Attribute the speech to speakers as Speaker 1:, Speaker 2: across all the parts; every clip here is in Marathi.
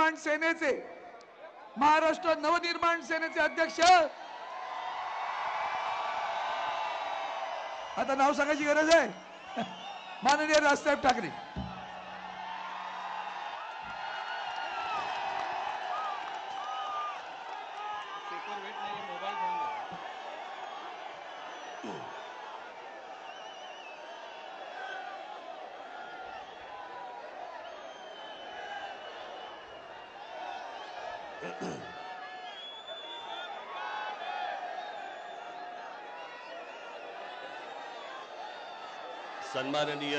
Speaker 1: नवनिर्माण सेनेचे महाराष्ट्र नवनिर्माण सेनेचे अध्यक्ष, आता नाव सांगायची गरज आहे, माननीय राजसाहेब ठाकरे.
Speaker 2: सन्माननीय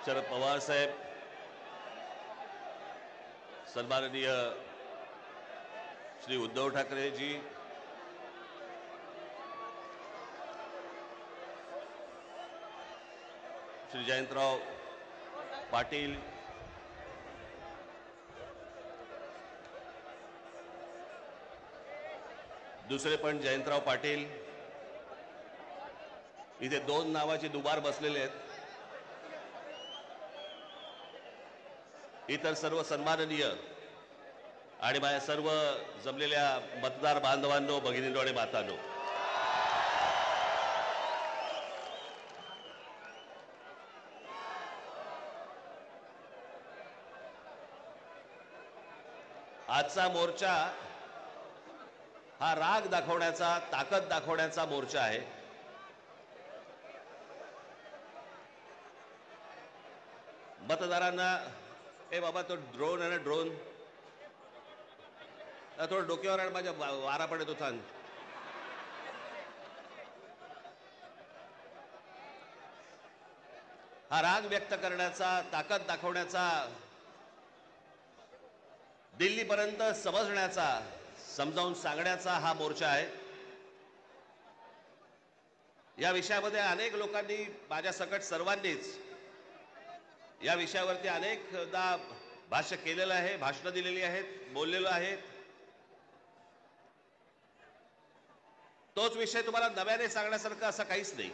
Speaker 2: शरद पवार साहेब, सन्माननीय श्री उद्धव ठाकरे जी, श्री जयंतराव पाटील, दुसरे पण जयंतराव पाटील, इथे दोन नावाचे दुबार बसलेले आहेत. इतर सर्व सन्माननीय आणि माझ्या सर्व जमलेल्या मतदार बांधवांनो, भगिनींनो आणि मातांनो, आजचा मोर्चा हा राग दाखवण्याचा, ताकद दाखवण्याचा मोर्चा आहे. मतदारांना, ए बाबा तो ड्रोन आहे ना, ड्रोन थोडं डोक्यावर आणि माझ्या वारा पडत होता. हा राग व्यक्त करण्याचा, ताकद दाखवण्याचा, दिल्लीपर्यंत समजण्याचा, समजावून सांगण्याचा हा मोर्चा आहे. या विषयामध्ये अनेक लोकांनी, माझ्या सकट सर्वांनीच या विषयावरती अनेकदा भाष्य केलेलं आहे, भाषणं दिलेली आहेत, बोललेलो आहे. तोच विषय तुम्हाला नव्याने सांगण्यासारखं असं काहीच नाही.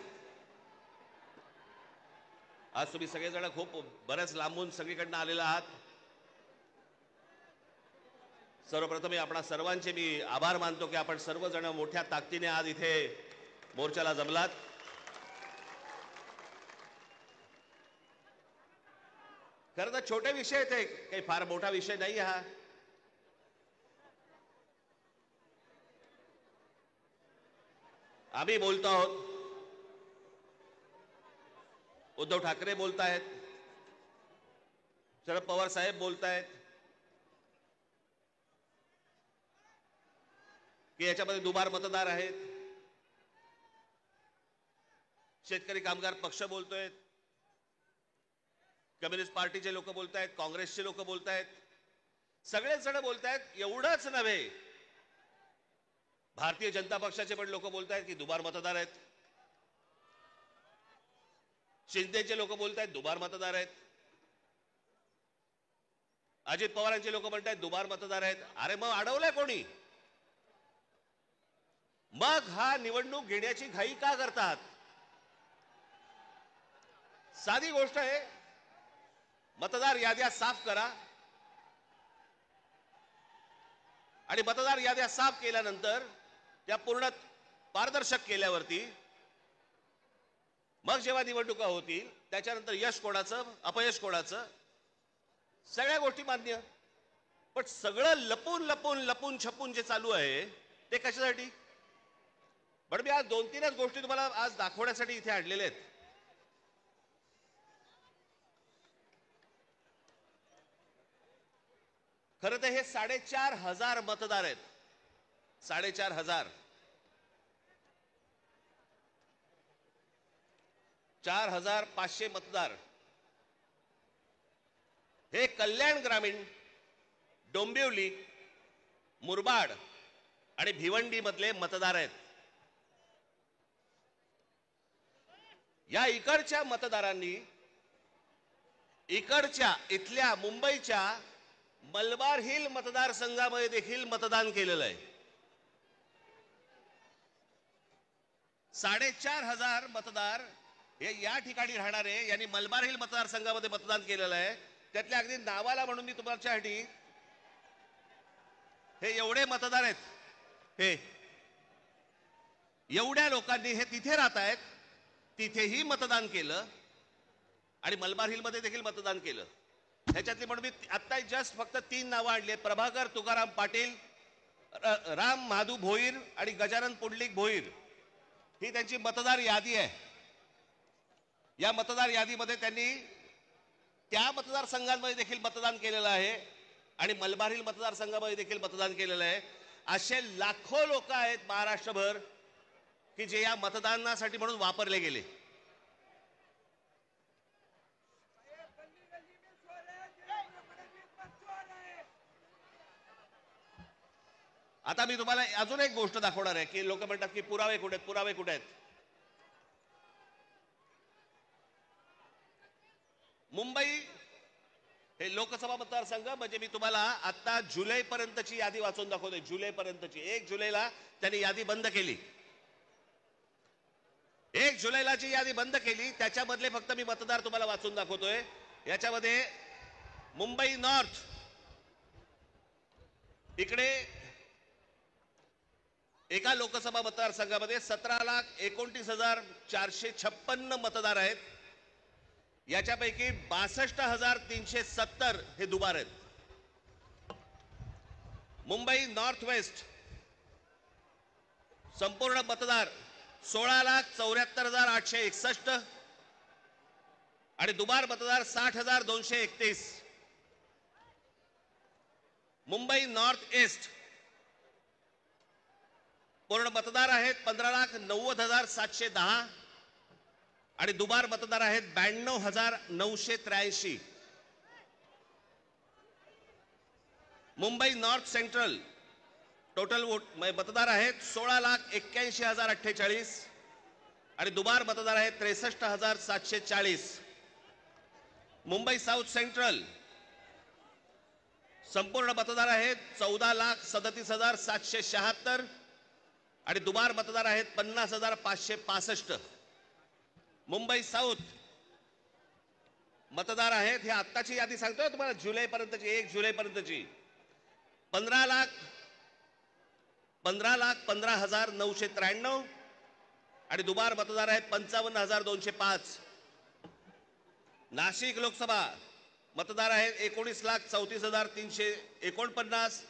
Speaker 2: आज तुम्ही सगळेजण खूप बऱ्याच लांबून सगळीकडनं आलेला आहात. सर्वप्रथम आपणा सर्वांचे मी आभार मानतो की आपण सर्वजण मोठ्या ताकदीने आज इथे मोर्चाला जमलात. खरं तर छोटे विषय आहेत, काही फार मोठा विषय नाही हा. आम्ही बोलतो आहोत, उद्धव ठाकरे बोलतायत, शरद पवार साहेब बोलतायत की याच्यामध्ये दुबार मतदार आहेत. शेतकरी कामगार पक्ष बोलतोय, कम्युनिस्ट पार्टीचे लोक बोलतायत, काँग्रेसचे लोक बोलतायत, सगळेच जण बोलतायत. एवढंच नव्हे, भारतीय जनता पक्षाचे पण लोक बोलतायत की दुबार मतदार आहेत. शिंदेचे लोक बोलतायत दुबार मतदार आहेत. अजित पवारांचे लोक म्हणतायत दुबार मतदार आहेत. अरे मग अडवलंय कोणी? मग हा निवडणूक घेण्याची घाई का करतात? साधी गोष्ट आहे, मतदार याद्या साफ करा आणि मतदार याद्या साफ केल्यानंतर त्या पूर्ण पारदर्शक केल्यावरती मग जेव्हा निवडणुका होतील त्याच्यानंतर यश कोणाचं, अपयश कोणाचं, सगळ्या गोष्टी मान्य. पण सगळं लपून लपून लपून छपून जे चालू आहे ते कशासाठी? पण मी आज 2-3च गोष्टी तुम्हाला आज दाखवण्यासाठी इथे आणलेल्या आहेत. खरं तर हे 4,500 मतदार आहेत. 4,500 4,500 मतदार हे कल्याण ग्रामीण, डोंबिवली, मुरबाड आणि भिवंडी मधले मतदार आहेत. या इकडच्या मतदारांनी इथल्या मुंबईच्या मलबार हिल मतदारसंघामध्ये देखील मतदान केलेलं आहे. 4,500 मतदार हे या ठिकाणी राहणारे यांनी मलबार हिल मतदारसंघामध्ये मतदान केलेलं आहे. त्यातल्या अगदी नावाला म्हणून मी तुमच्यासाठी हे एवढे मतदार आहेत, हे एवढ्या लोकांनी हे तिथे राहत आहेत, तिथेही मतदान केलं आणि मलबार हिल मध्ये देखील मतदान केलं. ह्याच्यातली म्हणून मी आता जस्ट फक्त 3 नावं आणली. प्रभाकर तुकाराम पाटील, राम महादू भोईर आणि गजानन पुंडलिक भोईर, ही त्यांची मतदार यादी आहे. या मतदार यादीमध्ये त्यांनी त्या मतदारसंघांमध्ये देखील मतदान केलेलं आहे आणि मलबार हिल मतदारसंघामध्ये देखील मतदान केलेलं आहे. असे लाखो लोक आहेत महाराष्ट्रभर की जे या मतदानासाठी म्हणून वापरले गेले. आता मी तुम्हाला अजून एक गोष्ट दाखवणार आहे की लोक म्हणतात की पुरावे कुठे आहेत, पुरावे कुठे आहेत. मुंबई हे लोकसभा मतदारसंघ म्हणजे मी तुम्हाला आता जुलै पर्यंतची यादी वाचून दाखवतोय. जुलै पर्यंतची. 1 जुलैला त्यांनी यादी बंद केली. 1 जुलैला जी यादी बंद केली त्याच्यामधले फक्त मी मतदार तुम्हाला वाचून दाखवतोय. याच्यामध्ये मुंबई नॉर्थ इकडे एका लोकसभा मतदारसंघामध्ये 17,29,456 मतदार आहेत. याच्यापैकी 62,370 हे दुबार आहेत. मुंबई नॉर्थ वेस्ट संपूर्ण मतदार 16,74,861 आणि दुबार मतदार 60,231. मुंबई नॉर्थ ईस्ट पूर्ण मतदार आहेत 15,90,710 आणि दुबार मतदार आहेत 92,983. Mumbai north central total vote मतदार आहेत 16,81,048 आणि दुबार मतदार आहेत 63,740. मुंबई साऊथ सेंट्रल संपूर्ण मतदार आहेत 14,37,776 आणि दुबार मतदार आहेत 50,565. मुंबई साऊथ मतदार आहेत, हे आत्ताची यादी सांगतोय तुम्हाला, जुलै पर्यंतची, 1 जुलै पर्यंतची, 15,15,993 आणि दुबार मतदार आहेत 55,205. नाशिक लोकसभा मतदार आहेत 19,34,349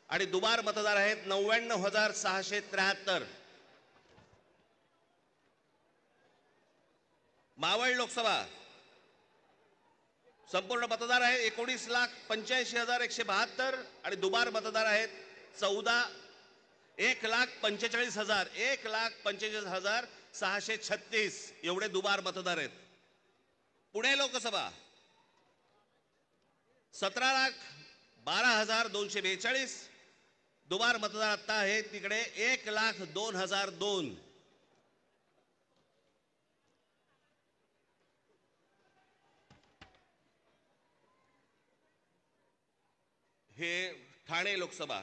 Speaker 2: आणि दुबार मतदार आहेत 99,673. मावळ लोकसभा संपूर्ण मतदार आहे 19,85,172 आणि दुबार मतदार आहेत 1,45,636 एवढे दुबार मतदार आहेत. पुणे लोकसभा 17,12,242 दुबार मतदार आता आहे तिकडे 1,02,002. हे ठाणे लोकसभा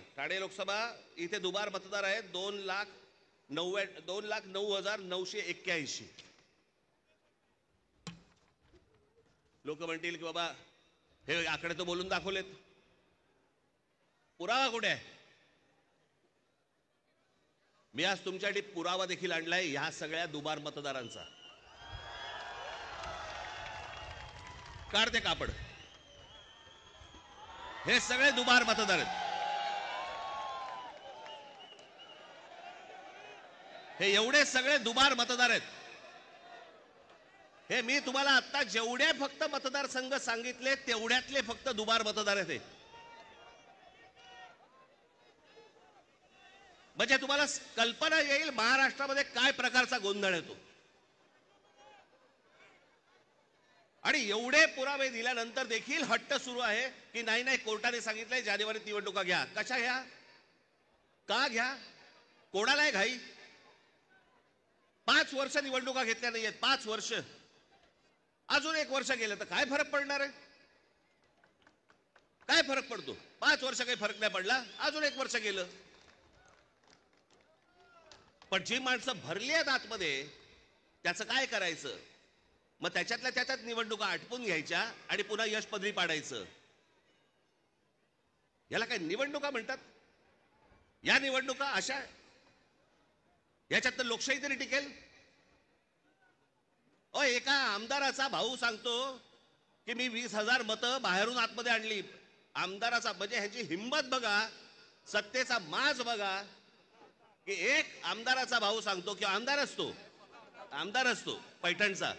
Speaker 2: इथे दुबार मतदार आहेत 2,09,981. लोक म्हणतील की बाबा हे आकडे तो बोलून दाखवलेत, पुरावा कुठे आहे? मी आज तुमच्यासाठी पुरावा देखील आणलाय ह्या सगळ्या दुबार मतदारांचा. काढते कापड. हे सगळे दुबार मतदार आहेत. हे एवढे सगळे दुबार मतदार आहेत. हे मी तुम्हाला आता जेवढे फक्त मतदारसंघ सांगितले तेवढ्यातले फक्त दुबार मतदार आहेत. म्हणजे तुम्हाला कल्पना येईल महाराष्ट्रामध्ये काय प्रकारचा गोंधळ येतो. आणि एवढे पुरावे दिल्यानंतर देखील हट्ट सुरू आहे की नाही कोर्टाने सांगितलंय जानेवारीत निवडणुका घ्या. कशा घ्या? का घ्या? कोणाला आहे घाई? 5 वर्ष निवडणुका घेतल्या नाहीयेत. 5 वर्ष. अजून 1 वर्ष गेलं तर काय फरक पडणार आहे? काय फरक पडतो? 5 वर्ष काही फरक नाही पडला, अजून 1 वर्ष गेलं. पण जी माणसं भरली आहेत आतमध्ये त्याचं काय करायचं? मग त्याच्यातल्या त्याच्यात निवडणुका आटपून घ्यायच्या आणि पुन्हा यश पदरी पाडायचं. याला काय निवडणुका म्हणतात? या निवडणुका अशा याच्यात तर लोकशाही तरी टिकेल. एका आमदाराचा भाऊ सांगतो की मी 20,000 मतं बाहेरून आतमध्ये आणली. आमदाराचा म्हणजे ह्याची हिंमत बघा, सत्तेचा माज बघा, की एक आमदाराचा भाऊ सांगतो की आमदार असतो पैठणचा,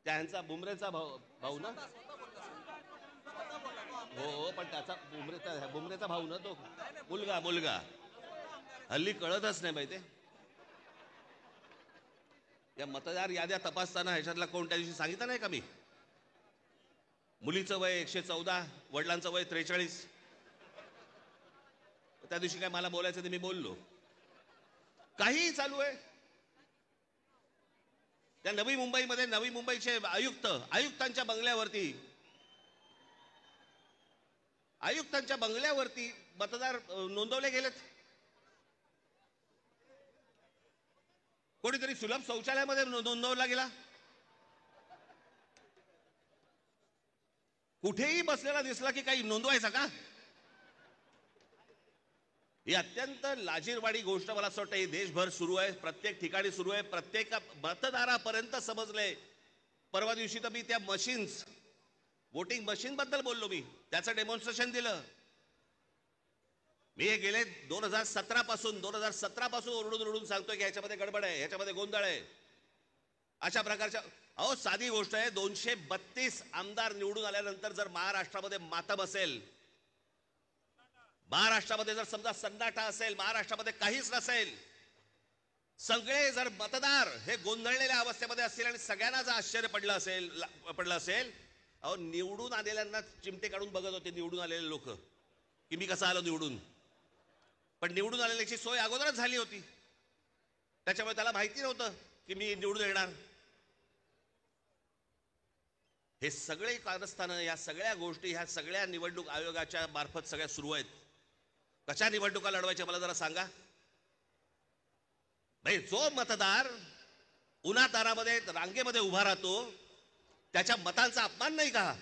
Speaker 2: त्यांचा बुमरेचा भाऊ ना, हो पण त्याचा बुमरेचा भाऊ ना, तो मुलगा हल्ली कळतच नाही माहिती. या मतदार याद्या तपासताना ह्याच्यातला कोण त्या दिवशी सांगितलं नाही का मी, मुलीचं वय 114, वडिलांचं वय 43. त्या दिवशी काय मला बोलायचं ते मी बोललो. काहीही चालू आहे. त्या नवी मुंबईचे आयुक्तांच्या बंगल्यावरती मतदार नोंदवले गेलेत. कोणीतरी सुलभ शौचालयामध्ये नोंदवला गेला. कुठेही बसलेला दिसला की काही नोंदवायचा का? ही अत्यंत लाजिरवाणी गोष्ट मला असं वाटतं ही देशभर सुरू आहे, प्रत्येक ठिकाणी सुरू आहे, प्रत्येक मतदारापर्यंत समजलंय. परवा दिवशी तर मी त्या वोटिंग मशीन बद्दल बोललो, मी त्याचं डेमॉन्स्ट्रेशन दिलं. मी हे गेले 2017 पासून ओरडून सांगतोय की ह्याच्यामध्ये गडबड आहे, ह्याच्यामध्ये गोंधळ आहे. अशा प्रकारच्या साधी गोष्ट आहे. 232 आमदार निवडून आल्यानंतर जर महाराष्ट्रामध्ये मातम असेल, महाराष्ट्रामध्ये जर समजा सन्नाटा असेल, महाराष्ट्रामध्ये काहीच नसेल, सगळे जर मतदार हे गोंधळलेल्या अवस्थेमध्ये असतील आणि सगळ्यांना जर आश्चर्य पडलं असेल, निवडून आलेल्यांना चिमटे काढून बघत होते निवडून आलेले लोक की मी कसा आलो निवडून. पण निवडून आलेल्याची सोय अगोदरच झाली होती, त्याच्यामुळे त्याला माहिती नव्हतं की मी निवडून येणार. हे सगळे कारस्थानं, या सगळ्या गोष्टी ह्या सगळ्या निवडणूक आयोगाच्या मार्फत सगळ्या सुरू आहेत. कशा निवडणुका लढवायच्या मला जरा सांगा. भाई, जो मतदार उन्हातारामध्ये रांगेमध्ये उभा राहतो त्याच्या मतांचा अपमान नाही का?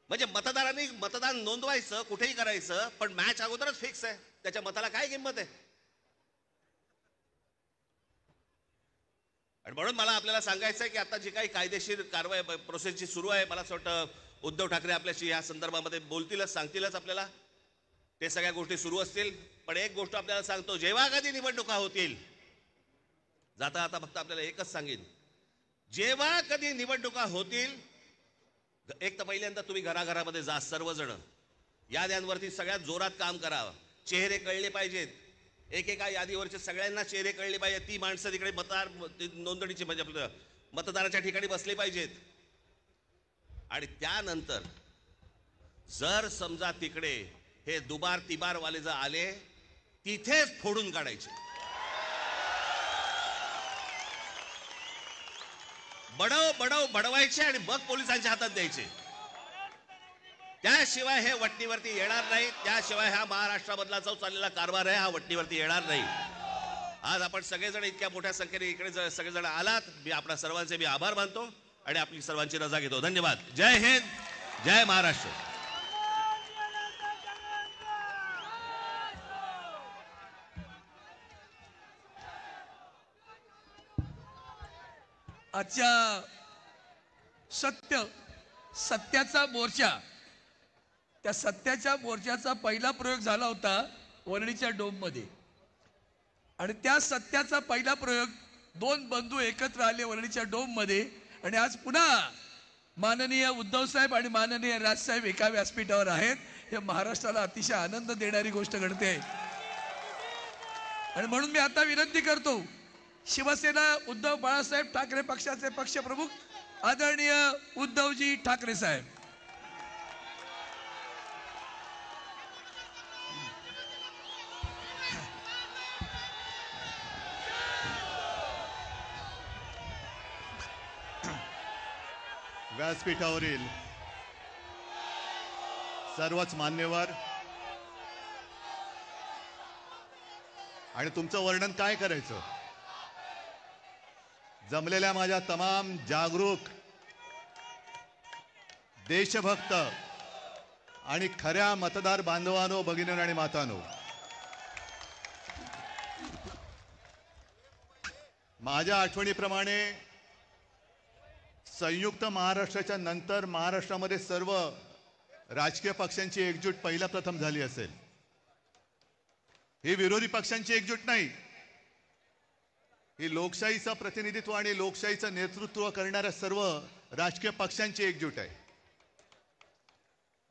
Speaker 2: म्हणजे मतदारांनी मतदान नोंदवायचं, कुठेही करायचं, पण मॅच अगोदरच फिक्स आहे, त्याच्या मताला काय किंमत आहे? आणि म्हणून मला आपल्याला सांगायचं आहे की आता जी काही कायदेशीर कारवाई प्रोसेस जी सुरू आहे, मला असं वाटतं उद्धव ठाकरे आपल्याशी या संदर्भामध्ये बोलतीलच, सांगतीलच आपल्याला. ते सगळ्या गोष्टी सुरू असतील. पण एक गोष्ट आपल्याला सांगतो, जेव्हा कधी निवडणुका होतील, जाता आता फक्त आपल्याला एकच सांगेन, जेव्हा कधी निवडणुका होतील, एक तर पहिल्यांदा तुम्ही घराघरामध्ये जा, सर्वजण याद्यांवरती सगळ्यात जोरात काम करा. चेहरे कळले पाहिजेत, एकेका यादीवरचे सगळ्यांना चेहरे कळले पाहिजेत. ती माणसं तिकडे मतदार नोंदणीची म्हणजे आपलं मतदाराच्या ठिकाणी बसले पाहिजेत. आणि त्यानंतर जर समजा तिकडे हे दुबार तिबार वाले जर आले, तिथेच फोडून काढायचे. बडवायचे आणि मग पोलिसांच्या हातात द्यायचे. त्याशिवाय हे वटणीवरती येणार नाही. त्याशिवाय हा महाराष्ट्रामधला जो चाललेला कारभार आहे हा वटणीवरती येणार नाही. आज आपण सगळेजण इतक्या मोठ्या संख्येने इकडे सगळेजण आलात, मी आपल्या सर्वांचे मी आभार मानतो आणि आपली सर्वांची रजा घेतो. धन्यवाद. जय हिंद, जय महाराष्ट्र.
Speaker 1: आजच्या सत्याचा मोर्चा, त्या सत्याच्या मोर्चाचा पहिला प्रयोग झाला होता वरळीच्या डोममध्ये. आणि त्या सत्याचा पहिला प्रयोग 2 बंधू एकत्र आले वरळीच्या डोममध्ये. आणि आज पुन्हा माननीय उद्धव साहेब आणि माननीय राजसाहेब एका व्यासपीठावर आहेत. हे महाराष्ट्राला अतिशय आनंद देणारी गोष्ट घडते. आणि म्हणून मी आता विनंती करतो, शिवसेना उद्धव बाळासाहेब ठाकरे पक्षाचे पक्षप्रमुख आदरणीय उद्धवजी ठाकरे साहेब.
Speaker 3: व्यासपीठावरील सर्वच मान्यवर आणि तुमचं वर्णन काय करायचं, जमलेल्या माझ्या तमाम जागरूक देशभक्त आणि खऱ्या मतदार बांधवांनो, भगिनींनो आणि मातांनो, माझ्या आठवणीप्रमाणे संयुक्त महाराष्ट्राच्या नंतर महाराष्ट्रामध्ये सर्व राजकीय पक्षांची एकजूट पहिला प्रथम झाली असेल. ही विरोधी पक्षांची एकजूट नाही, ही लोकशाहीचं प्रतिनिधित्व आणि लोकशाहीचं नेतृत्व करणाऱ्या सर्व राजकीय पक्षांची एकजूट आहे.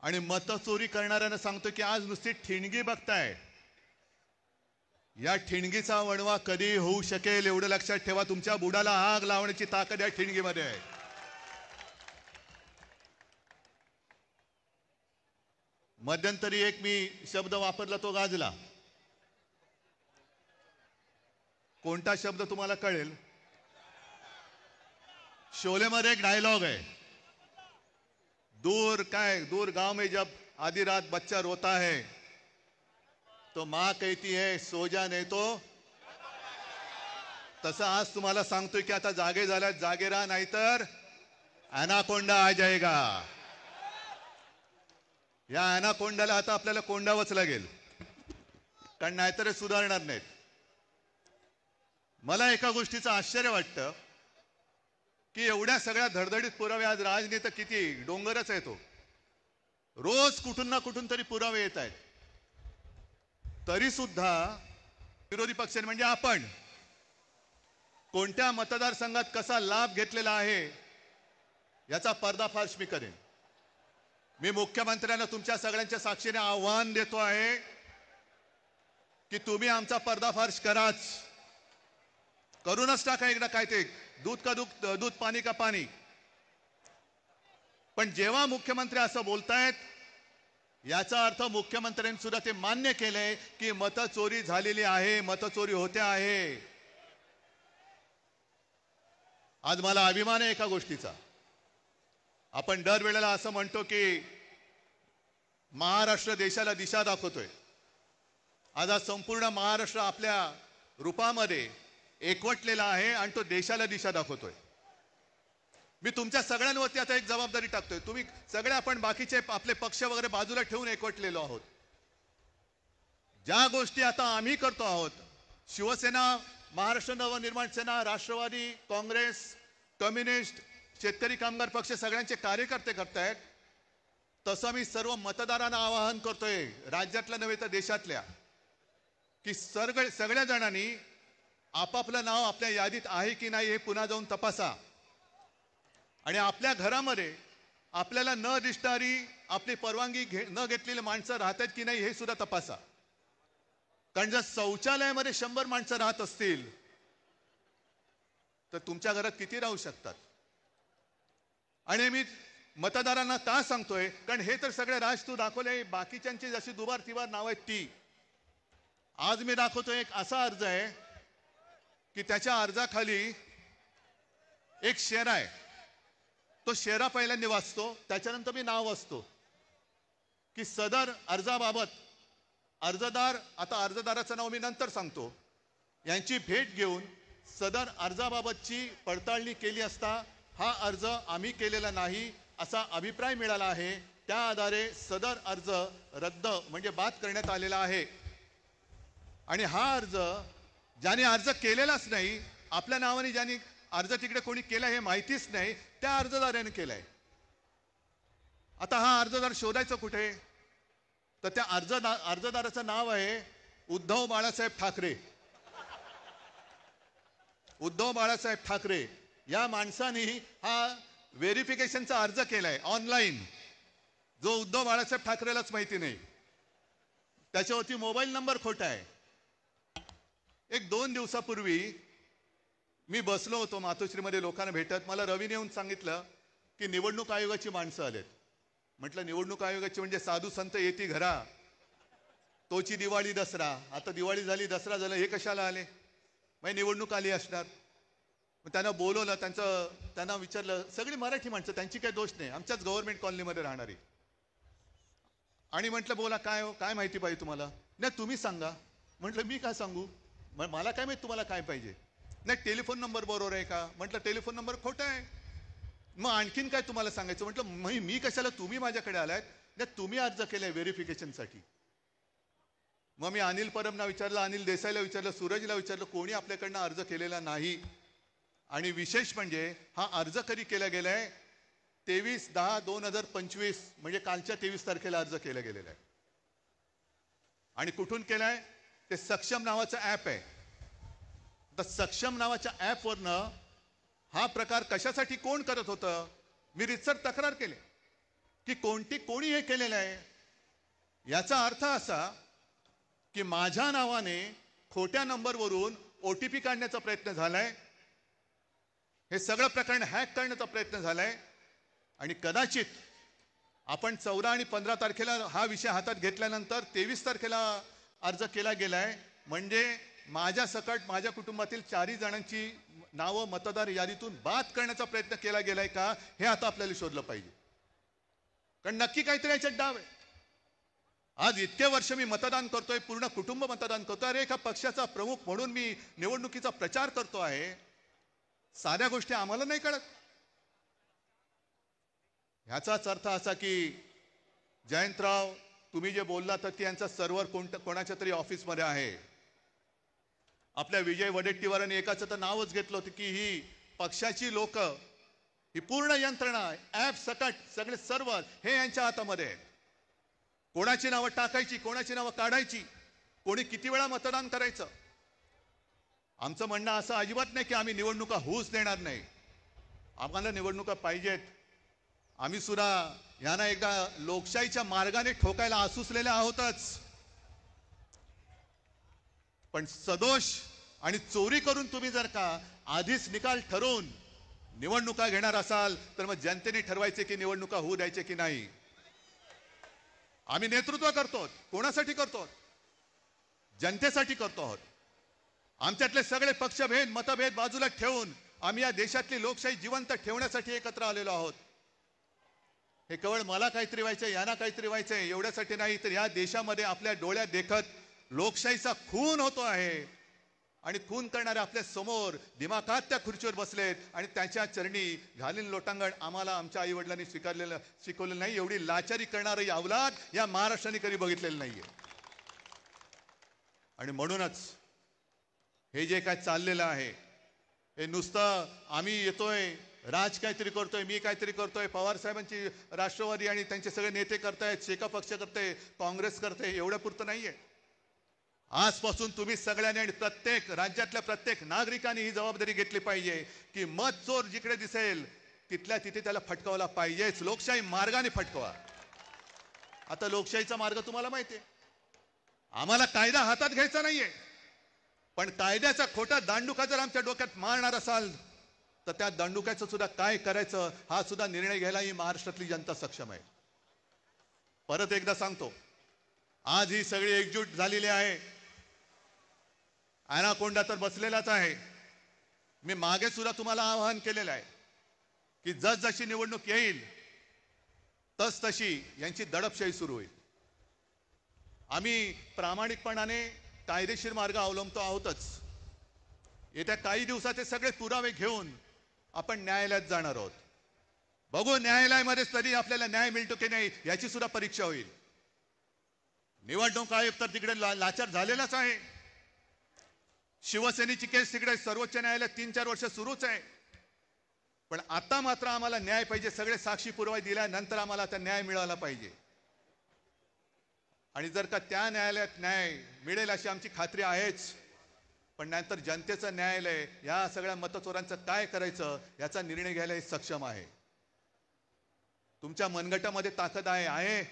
Speaker 3: आणि मतचोरी करणाऱ्यांना सांगतो की आज नुसती ठिणगी बघताय, या ठिणगीचा वणवा कधी होऊ शकेल एवढं लक्षात ठेवा. तुमच्या बुडाला आग लावण्याची ताकद या ठिणगीमध्ये आहे. मध्यंतरी एक मी शब्द वापरला, तो गाजला. कोणता शब्द तुम्हाला कळेल? शोलेमध्ये एक डायलॉग आहे, दूर गांव में जब आधी रात बच्चा रोता है तो माँ कहती है सो जा नहीं तो. तसं आज तुम्हाला सांगतोय की आता जागे झाल्यात, जागे राहा, नाहीतर ॲनाकोंडा आ जाएगा. या ॲनाकोंडाला आता आपल्याला कोंडावंच लागेल, कारण नाहीतर सुधारणार नाहीत. मला एका गोष्टीचं आश्चर्य वाटतं की एवढ्या सगळ्या धडधडीत पुरावे, आज राजनीती किती डोंगरच आहे तो, रोज कुठून ना कुठून तरी पुरावे येत आहेत, तरी सुद्धा विरोधी पक्षांनी म्हणजे आपण कोणत्या मतदारसंघात कसा लाभ घेतलेला आहे याचा पर्दाफाश मी करेन. मी मुख्यमंत्र्यांना तुमच्या सगळ्यांच्या साक्षीने आव्हान देतो आहे की तुम्ही आमचा पर्दाफाश कराच, करूनच टाका एकदा. काय ते दूध का दूध, पाणी का पाणी. पण जेव्हा मुख्यमंत्री असं बोलतायत, याचा अर्थ मुख्यमंत्र्यांनी सुद्धा ते मान्य केलंय की मतचोरी झालेली आहे, मतचोरी होते आहे. आज मला अभिमान आहे एका गोष्टीचा. आपण दरवेळेला असं म्हणतो की महाराष्ट्र देशाला दिशा दाखवतोय. आज संपूर्ण महाराष्ट्र आपल्या रूपामध्ये एकवटलेला आहे आणि तो देशाला दिशा दाखवतोय. मी तुमच्या सगळ्यांवरती आता एक जबाबदारी टाकतोय. तुम्ही सगळे, आपण बाकीचे आपले पक्ष वगैरे बाजूला ठेवून एकवटलेलो आहोत. ज्या गोष्टी आता आम्ही करतो आहोत, शिवसेना, महाराष्ट्र नवनिर्माण सेना, राष्ट्रवादी काँग्रेस, कम्युनिस्ट, शेतकरी कामगार पक्ष सगळ्यांचे कार्यकर्ते करतायत, तसं मी सर्व मतदारांना आवाहन करतोय, राज्यातल्या नव्हे तर देशातल्या, की सगळ्या जणांनी आपापलं नाव आपल्या यादीत आहे की नाही हे पुन्हा जाऊन तपासा. आणि आपल्या घरामध्ये आपल्याला न दिसणारी, आपली परवानगी न घेतलेली माणसं राहतात की नाही हे सुद्धा तपासा. कारण जर शौचालयामध्ये 100 माणसं राहत असतील तर तुमच्या घरात किती राहू शकतात? आणि मी मतदारांना का सांगतोय, कारण हे तर सगळे राज तू दाखवले, बाकीच्यांची जशी दुबार तिबार नाव आहेत ती. आज मी दाखवतोय एक असा अर्ज आहे की त्याच्या अर्जाखाली एक शेरा आहे. तो शेरा पहिल्यांदा वाचतो, त्याच्यानंतर मी नाव वाचतो की सदर अर्जाबाबत अर्जदार, आता अर्जदाराचं नाव मी नंतर सांगतो, यांची भेट घेऊन सदर अर्जाबाबतची पडताळणी केली असता हा अर्ज आम्ही केलेला नाही असा अभिप्राय मिळाला आहे. त्या आधारे सदर अर्ज रद्द म्हणजे बाद करण्यात आलेला आहे. आणि हा अर्ज ज्याने अर्ज केलेलाच नाही, आपल्या नावाने ज्याने अर्ज तिकडे कोणी केला हे माहितीच नाही, त्या अर्जदाराने केलाय. आता हा अर्जदार शोधायचं कुठे? तर त्या अर्जदाराचं नाव आहे उद्धव बाळासाहेब ठाकरे. उद्धव बाळासाहेब ठाकरे या माणसाने हा व्हेरिफिकेशनचा अर्ज केलाय ऑनलाईन, जो उद्धव बाळासाहेब ठाकरेलाच माहिती नाही. त्याच्यावरती मोबाईल नंबर खोटा आहे. एक 2 दिवसापूर्वी मी बसलो होतो मातोश्रीमध्ये लोकांना भेटत. मला रवीने येऊन सांगितलं की निवडणूक आयोगाची माणसं आलेत. म्हटलं निवडणूक आयोगाची म्हणजे साधू संत येती घरा, तोची दिवाळी दसरा. आता दिवाळी झाली, दसरा झाला, हे कशाला आले? मग निवडणूक आली असणार. मग त्यांना बोलवलं, त्यांना विचारलं, सगळी मराठी माणसं, त्यांची काही दोष नाही, आमच्याच गव्हर्नमेंट कॉलनीमध्ये राहणारी. आणि म्हटलं बोला, काय हो, काय माहिती पाहिजे तुम्हाला? नाही तुम्ही सांगा. म्हटलं मी काय सांगू, मला काय माहिती तुम्हाला काय पाहिजे? नाही टेलिफोन नंबर बरोबर आहे का? म्हटलं टेलिफोन नंबर खोटा आहे. मग आणखीन काय तुम्हाला सांगायचं? म्हटलं मी कशाला, तुम्ही माझ्याकडे आलात नाही, तुम्ही अर्ज केलाय व्हेरिफिकेशनसाठी. मग मी अनिल परबना विचारलं, अनिल देसाईला विचारलं, सूरजला विचारलं, कोणी आपल्याकडनं अर्ज केलेला नाही. आणि विशेष म्हणजे हा अर्ज कधी केला गेलाय? 23/10/2025 म्हणजे कालच्या 23 तारखेला अर्ज केला गेलेला आहे. आणि कुठून केलाय? ते सक्षम नावाचं ऍप आहे. तर सक्षम नावाच्या ऍपवरनं हा प्रकार कशासाठी कोण करत होतं? मी रितसर तक्रार केली की कोणी हे केलेलं आहे. याचा अर्थ असा की माझ्या नावाने खोट्या नंबरवरून OTP काढण्याचा प्रयत्न झालाय. हे सगळं प्रकरण हॅक करण्याचा प्रयत्न झालाय. आणि कदाचित आपण 14 आणि 15 तारखेला हा विषय हातात घेतल्यानंतर 23 तारखेला अर्ज केला गेलाय. म्हणजे माझ्या सकट माझ्या कुटुंबातील 4 जणांची नावं मतदार यादीतून बाद करण्याचा प्रयत्न केला गेलाय का, हे आता आपल्याला शोधलं पाहिजे. कारण नक्की काहीतरी याच्यात डाव आहे. आज इतके वर्ष मी मतदान करतोय, पूर्ण कुटुंब मतदान करतोय. अरे एका पक्षाचा प्रमुख म्हणून मी निवडणुकीचा प्रचार करतो आहे. साध्या गोष्टी आम्हाला नाही कळत. ह्याचाच अर्थ असा की जयंतराव, तुम्ही जे बोललात तर यांचा सर्व्हर कोणाच्या तरी ऑफिसमध्ये आहे. आपल्या विजय वडेट्टीवारांनी एकाचं तर नावच घेतलं होतं की ही पक्षाची लोक, ही पूर्ण यंत्रणा, ऍप सकट सगळे सर्व्हर हे यांच्या हातामध्ये आहे. कोणाची नावं टाकायची, कोणाची नावं काढायची, कोणी किती वेळा मतदान करायचं. आमचं म्हणणं असं अजिबात नाही की आम्ही निवडणुका होऊच देणार नाही. आम्हाला निवडणुका पाहिजेत. आम्ही सुद्धा यांना एकदा लोकशाहीच्या मार्गाने ठोकायला आसुसलेले आहोतच. पण सदोष आणि चोरी करून तुम्ही जर का आधीच निकाल ठरवून निवडणुका घेणार असाल तर मग जनतेने ठरवायचे की निवडणुका होऊ द्यायचे की नाही. आम्ही नेतृत्व करतो. कोणासाठी करतो? जनतेसाठी करतो आहोत. आमच्यातले सगळे पक्षभेद मतभेद बाजूला ठेवून आम्ही या देशातली लोकशाही जिवंत ठेवण्यासाठी एकत्र आलेलो आहोत. हे केवळ मला काहीतरी व्हायचंय, यांना काहीतरी व्हायचंय एवढ्यासाठी नाही, तर या देशामध्ये आपल्या डोळ्यात देखत लोकशाहीचा खून होतो आहे. आणि खून करणारे आपल्या समोर दिमाखात त्या खुर्चीवर बसलेत आणि त्याच्या चरणी घालीन लोटांगण आम्हाला आमच्या आई वडिलांनी शिकवलेलं नाही. एवढी लाचारी करणारी अवलाद या महाराष्ट्राने कधी बघितलेलं नाहीये. आणि म्हणूनच हे जे काय चाललेलं आहे, हे नुसतं आम्ही येतोय, राज काहीतरी करतोय, मी काहीतरी करतोय, पवार साहेबांची राष्ट्रवादी आणि त्यांचे सगळे नेते करतायत, शेका पक्ष करते, काँग्रेस करते, एवढ्या पुरतं नाहीये. आजपासून तुम्ही सगळ्यांनी आणि प्रत्येक राज्यातल्या प्रत्येक नागरिकांनी ही जबाबदारी घेतली पाहिजे की मत चोर जिकडे दिसेल तिथल्या तिथे त्याला फटकावला पाहिजेच. लोकशाही मार्गाने फटकवा. आता लोकशाहीचा मार्ग तुम्हाला माहिती आहे. आम्हाला कायदा हातात घ्यायचा नाहीये, पण कायद्याचा खोटा दांडुका जर आमच्या डोक्यात मारणार असाल तर त्या दांडुक्याचं सुद्धा काय करायचं हा सुद्धा निर्णय घ्यायला ही महाराष्ट्रातली जनता सक्षम आहे. परत एकदा सांगतो, आज ही सगळी एकजूट झालेली आहे. ॲनाकोंडा तर बसलेलाच आहे. मी मागे सुद्धा तुम्हाला आवाहन केलेलं आहे की जसजशी निवडणूक येईल तसतशी यांची दडपशाही सुरू होईल. आम्ही प्रामाणिकपणाने कायदेशीर मार्ग अवलंबतो आहोतच. येत्या काही दिवसात हे सगळे पुरावे घेऊन आपण न्यायालयात जाणार आहोत. बघू न्यायालयामध्ये तरी आपल्याला न्याय मिळतो की नाही याची सुद्धा परीक्षा होईल. निवडणूक आयोग तर तिकडे लाचार झालेलाच आहे. शिवसेनेची केस तिकडे सर्वोच्च न्यायालयात 3-4 वर्ष सुरूच आहे. पण आता मात्र आम्हाला न्याय पाहिजे. सगळे साक्षी पुरावे दिल्यानंतर आम्हाला आता न्याय मिळाला पाहिजे. आणि जर का त्या न्यायालयात न्याय मिळेल अशी आमची खात्री आहेच, पण नंतर जनतेचं न्यायालय या सगळ्या मतचोरांचं काय करायचं याचा निर्णय घ्यायला हे सक्षम आहे. तुमच्या मनगटामध्ये ताकद आहे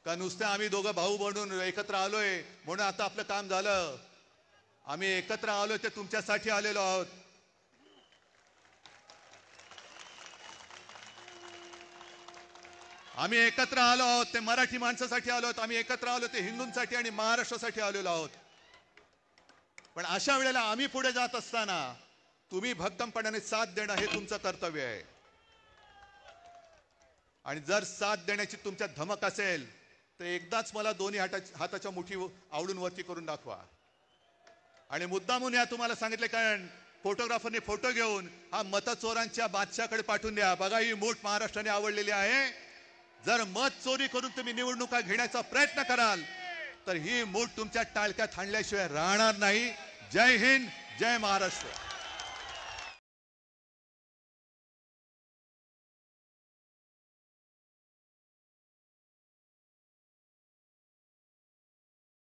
Speaker 3: का नुसतं आम्ही दोघं भाऊ बनून एकत्र आलोय म्हणून आता आपलं काम झालं? आम्ही एकत्र आलोय ते तुमच्यासाठी आलेलो आहोत. आम्ही एकत्र आलो आहोत ते मराठी माणसासाठी आलो आहोत. आम्ही एकत्र आलो ते हिंदूंसाठी आणि महाराष्ट्रासाठी आलेलो आहोत. पण अशा वेळेला आम्ही पुढे जात असताना तुम्ही भक्कमपणाने साथ देणं हे तुमचं कर्तव्य आहे. आणि जर साथ देण्याची तुमच्यात धमक असेल तर एकदाच मला दोन्ही हाताच्या मुठी आवडून वरती करून दाखवा. आणि मुद्दामून या तुम्हाला सांगितले, कारण फोटोग्राफरने फोटो घेऊन हा मतचोरांच्या बादशाकडे पाठवून द्या. बघा, ही मूठ महाराष्ट्राने आवडलेली आहे. जर मत चोरी करून तुम्ही निवडणुका घेण्याचा प्रयत्न कराल तर ही मूठ तुमच्या टाळक्यात हाणल्याशिवाय राहणार नाही. जय हिंद, जय महाराष्ट्र.